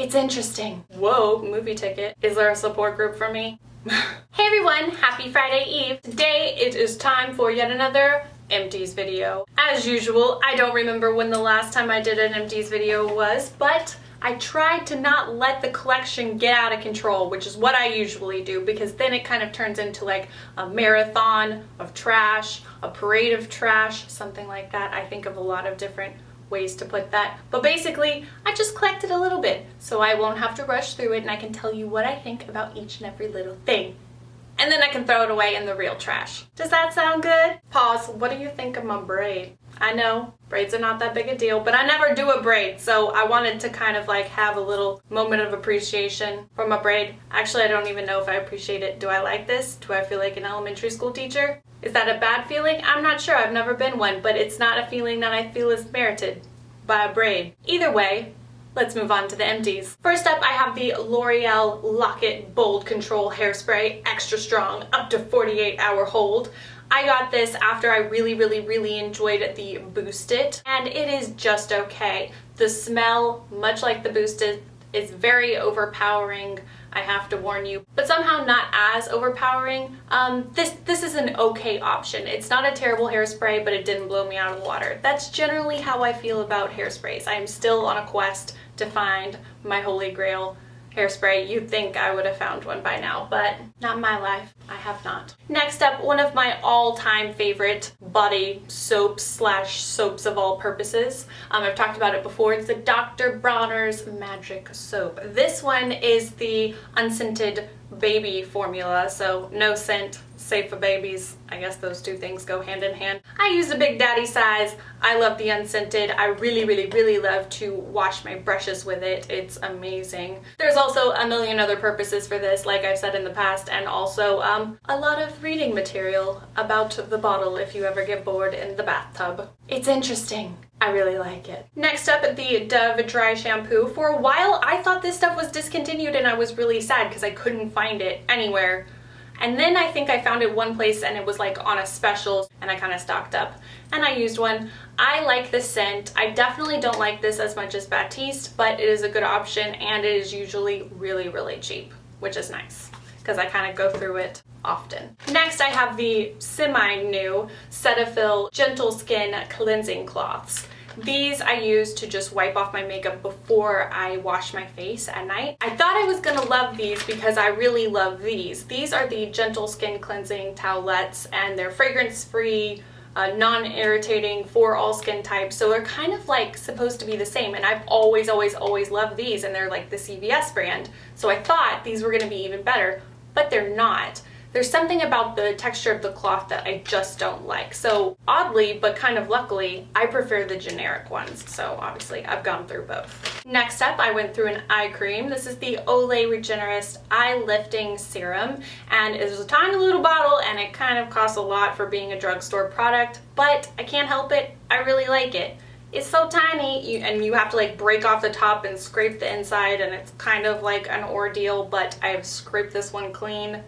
It's interesting. Whoa, movie ticket. Is there a support group for me? Hey everyone, happy Friday Eve. Today it is time for yet another Empties video. As usual, I don't remember when the last time I did an Empties video was, but I tried to not let the collection get out of control, which is what I usually do, because then it kind of turns into like a marathon of trash, a parade of trash, something like that. I think of a lot of different ways to put that, but basically I just collected a little bit so I won't have to rush through it and I can tell you what I think about each and every little thing. And then I can throw it away in the real trash. Does that sound good? Pause. What do you think of my braid? I know, braids are not that big a deal, but I never do a braid, so I wanted to kind of like have a little moment of appreciation for my braid. Actually, I don't even know if I appreciate it. Do I like this? Do I feel like an elementary school teacher? Is that a bad feeling? I'm not sure. I've never been one, but it's not a feeling that I feel is merited by a braid. Either way, let's move on to the empties. First up, I have the L'Oreal Lock-It Bold Control Hairspray Extra Strong, up to 48-hour hold. I got this after I really enjoyed the Boost It, and it is just okay. The smell, much like the Boost It, is very overpowering, I have to warn you, but somehow not as overpowering. This is an okay option. It's not a terrible hairspray, but it didn't blow me out of the water. That's generally how I feel about hairsprays. I am still on a quest to find my holy grail hairspray. You'd think I would have found one by now, but not in my life. I have not. Next up, one of my all-time favorite body soaps slash soaps of all purposes. I've talked about it before. It's the Dr. Bronner's Magic Soap. This one is the unscented baby formula, so no scent, safe for babies. I guess those two things go hand in hand. I use the Big Daddy size. I love the unscented. I really love to wash my brushes with it. It's amazing. There's also a million other purposes for this, like I've said in the past, and also a lot of reading material about the bottle if you ever get bored in the bathtub. It's interesting. I really like it. Next up, the Dove Dry Shampoo. For a while, I thought this stuff was discontinued and I was really sad because I couldn't find it anywhere. And then I think I found it one place and it was like on a special and I kind of stocked up and I used one. I like the scent. I definitely don't like this as much as Batiste, but it is a good option and it is usually really cheap, which is nice because I kind of go through it often. Next, I have the semi-new Cetaphil Gentle Skin Cleansing Cloths. These I use to just wipe off my makeup before I wash my face at night. I thought I was gonna love these because I really love these. These are the Gentle Skin Cleansing Towelettes and they're fragrance-free, non-irritating for all skin types. So they're kind of like supposed to be the same and I've always loved these and they're like the Cvs brand. So I thought these were gonna be even better, but they're not. There's something about the texture of the cloth that I just don't like. So oddly, but kind of luckily, I prefer the generic ones. So obviously I've gone through both. Next up, I went through an eye cream. This is the Olay Regenerist Eye Lifting Serum. And it was a tiny little bottle and it kind of costs a lot for being a drugstore product, but I can't help it. I really like it. It's so tiny and you have to like break off the top and scrape the inside and it's kind of like an ordeal, but I've scraped this one clean.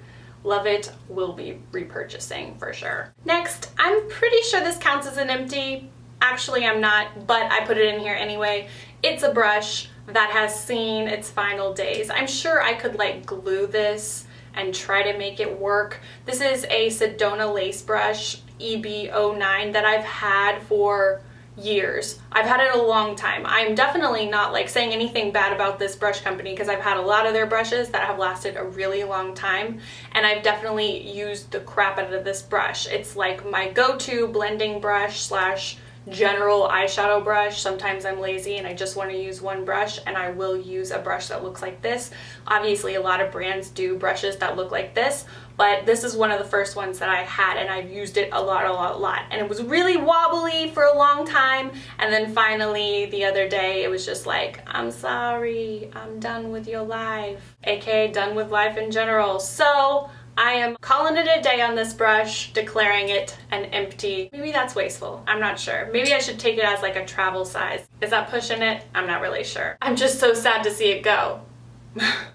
Love it, will be repurchasing for sure. Next, I'm pretty sure this counts as an empty. Actually, I'm not, but I put it in here anyway. It's a brush that has seen its final days. I'm sure I could like glue this and try to make it work. This is a Sedona lace brush, EB09, that I've had for years. I've had it a long time. I'm definitely not like saying anything bad about this brush company because I've had a lot of their brushes that have lasted a really long time and I've definitely used the crap out of this brush. It's like my go-to blending brush slash general eyeshadow brush. Sometimes I'm lazy and I just want to use one brush and I will use a brush that looks like this. Obviously a lot of brands do brushes that look like this, but this is one of the first ones that I had and I've used it a lot and it was really wobbly for a long time and then finally the other day it was just like, I'm sorry, I'm done with your life, aka done with life in general. So I am calling it a day on this brush, declaring it an empty. Maybe that's wasteful, I'm not sure. Maybe I should take it as like a travel size. Is that pushing it? I'm not really sure. I'm just so sad to see it go.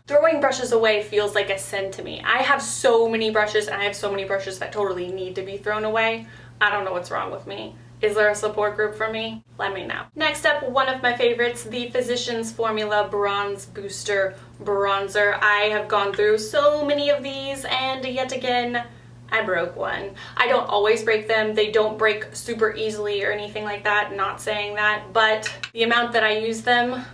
Throwing brushes away feels like a sin to me. I have so many brushes and I have so many brushes that totally need to be thrown away. I don't know what's wrong with me. Is there a support group for me? Let me know. Next up, one of my favorites, the Physicians Formula Bronze Booster Bronzer. I have gone through so many of these, and yet again, I broke one. I don't always break them. They don't break super easily or anything like that. Not saying that, but the amount that I use them,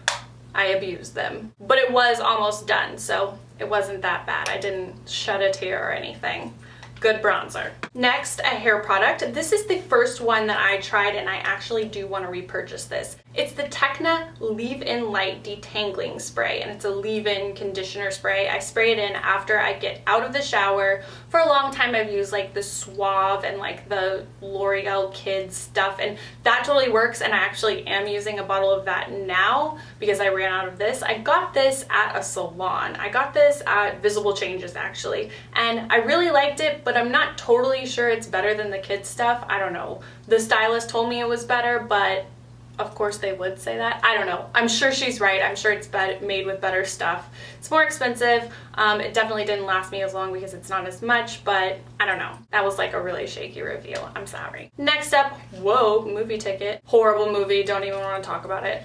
I abuse them. But it was almost done, so it wasn't that bad. I didn't shed a tear or anything. Good bronzer. Next, a hair product. This is the first one that I tried, and I actually do want to repurchase this. It's the Tecna Leave-In Light Detangling Spray, and it's a leave-in conditioner spray. I spray it in after I get out of the shower. For a long time, I've used like the Suave and like the L'Oreal Kids stuff, and that totally works, and I actually am using a bottle of that now because I ran out of this. I got this at a salon. I got this at Visible Changes, actually, and I really liked it, but I'm not totally sure it's better than the kids stuff. I don't know. The stylist told me it was better, but of course they would say that. I don't know. I'm sure she's right. I'm sure it's made with better stuff. It's more expensive. It definitely didn't last me as long because it's not as much, but I don't know. That was like a really shaky review. I'm sorry. Next up, whoa, movie ticket. Horrible movie. Don't even want to talk about it.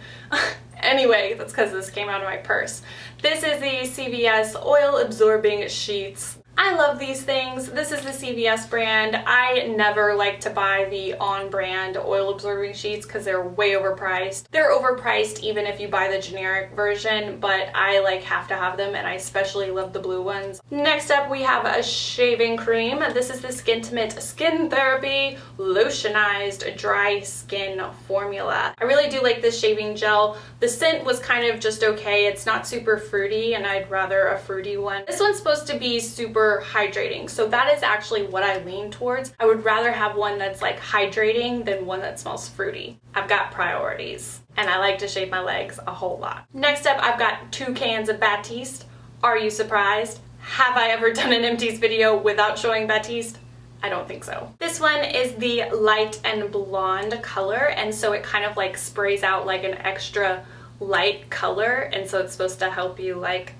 Anyway, that's because this came out of my purse. This is the Cvs Oil Absorbing Sheets. I love these things. This is the CVS brand. I never like to buy the on-brand oil absorbing sheets because they're way overpriced. They're overpriced even if you buy the generic version, but I like have to have them, and I especially love the blue ones. Next up, we have a shaving cream. This is the Skintimate Skin Therapy Lotionized Dry Skin Formula. I really do like this shaving gel. The scent was kind of just okay. It's not super fruity, and I'd rather a fruity one. This one's supposed to be super hydrating, so that is actually what I lean towards. I would rather have one that's like hydrating than one that smells fruity. I've got priorities, and I like to shave my legs a whole lot. Next up, I've got 2 cans of Batiste. Are you surprised? Have I ever done an Empties video without showing Batiste? I don't think so. This one is the light and blonde color, and so it kind of like sprays out like an extra light color, and so it's supposed to help you like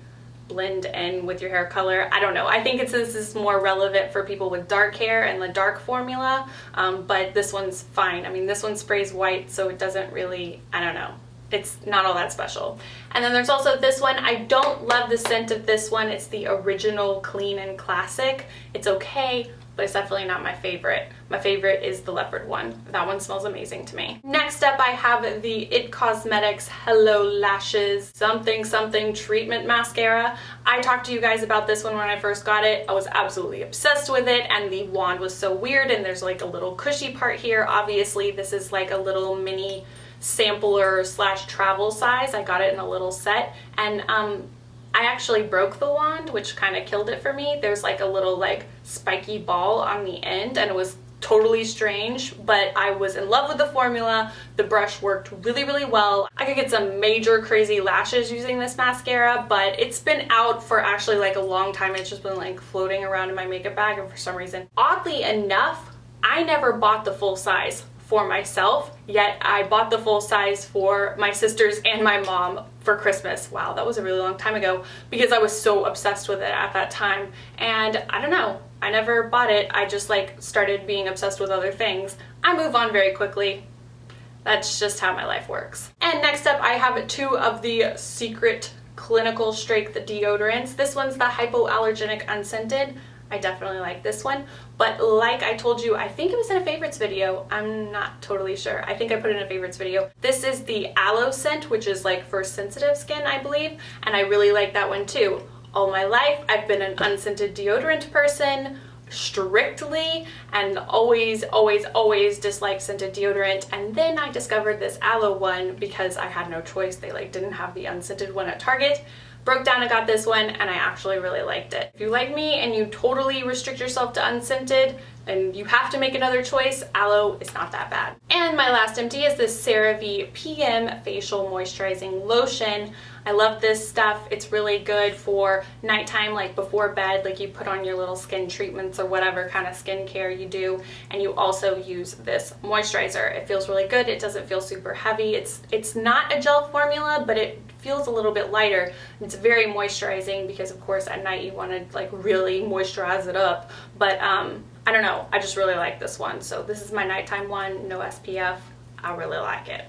blend in with your hair color. I don't know. I think this is more relevant for people with dark hair and the dark formula, but this one's fine. I mean, this one sprays white, so it doesn't really, I don't know. It's not all that special. And then there's also this one. I don't love the scent of this one. It's the Original Clean and Classic. It's okay, but it's definitely not my favorite. My favorite is the leopard one. That one smells amazing to me. Next up, I have the IT Cosmetics Hello Lashes something something treatment mascara. I talked to you guys about this one when I first got it. I was absolutely obsessed with it, and the wand was so weird, and there's like a little cushy part here. Obviously, this is like a little mini sampler / travel size. I got it in a little set, and I actually broke the wand, which kind of killed it for me. There's like a little like spiky ball on the end, and it was totally strange, but I was in love with the formula. The brush worked really, really well. I could get some major crazy lashes using this mascara, but it's been out for actually like a long time. It's just been like floating around in my makeup bag, and for some reason, oddly enough, I never bought the full size for myself, yet I bought the full size for my sisters and my mom for Christmas. Wow, that was a really long time ago, because I was so obsessed with it at that time. And I don't know, I never bought it. I just like started being obsessed with other things. I move on very quickly. That's just how my life works. And next up, I have 2 of the Secret Clinical Strength deodorants. This one's the Hypoallergenic Unscented. I definitely like this one, but like I told you, I think it was in a favorites video. I'm not totally sure. I think I put it in a favorites video. This is the aloe scent, which is like for sensitive skin, I believe, and I really like that one too. All my life, I've been an unscented deodorant person, strictly, and always disliked scented deodorant. And then I discovered this aloe one because I had no choice. They like didn't have the unscented one at Target. Broke down and got this one, and I actually really liked it. If you like me and you totally restrict yourself to unscented and you have to make another choice, aloe is not that bad. And my last empty is this CeraVe PM Facial Moisturizing Lotion. I love this stuff. It's really good for nighttime, like before bed, like you put on your little skin treatments or whatever kind of skincare you do, and you also use this moisturizer. It feels really good. It doesn't feel super heavy. It's not a gel formula, but it feels a little bit lighter. It's very moisturizing because of course at night you want to like really moisturize it up. But I don't know, I just really like this one. So this is my nighttime one, no SPF. I really like it.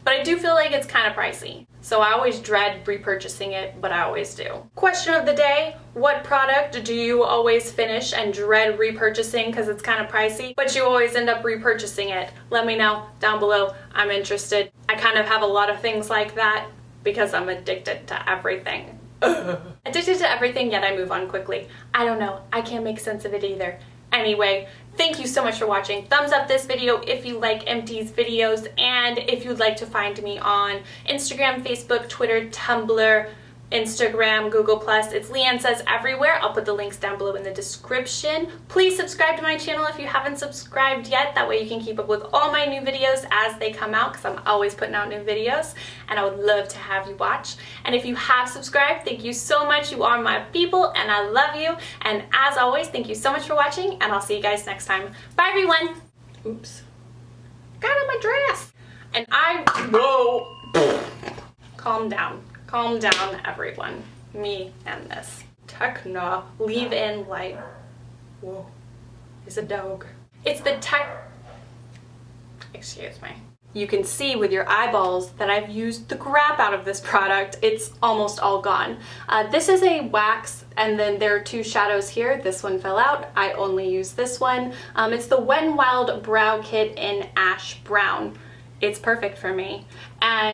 But I do feel like it's kind of pricey. So I always dread repurchasing it, but I always do. Question of the day, what product do you always finish and dread repurchasing because it's kind of pricey, but you always end up repurchasing it? Let me know down below. I'm interested. I kind of have a lot of things like that because I'm addicted to everything. Addicted to everything, yet I move on quickly. I don't know. I can't make sense of it either. Anyway, thank you so much for watching. Thumbs up this video if you like Empties videos, and if you'd like to find me on Instagram, Facebook, Twitter, Tumblr, Instagram, Google+. It's LeighAnnSays everywhere. I'll put the links down below in the description. Please subscribe to my channel if you haven't subscribed yet. That way you can keep up with all my new videos as they come out, because I'm always putting out new videos, and I would love to have you watch. And if you have subscribed, thank you so much. You are my people, and I love you. And as always, thank you so much for watching, and I'll see you guys next time. Bye, everyone. Oops. Got on my dress. And whoa. Calm down. Calm down, everyone. Me and this. Techno. Leave-in light. Whoa. It's a dog. It's the Excuse me. You can see with your eyeballs that I've used the crap out of this product. It's almost all gone. This is a wax, and then there are two shadows here. This one fell out. I only use this one. It's the Wet n Wild Brow Kit in Ash Brown. It's perfect for me. And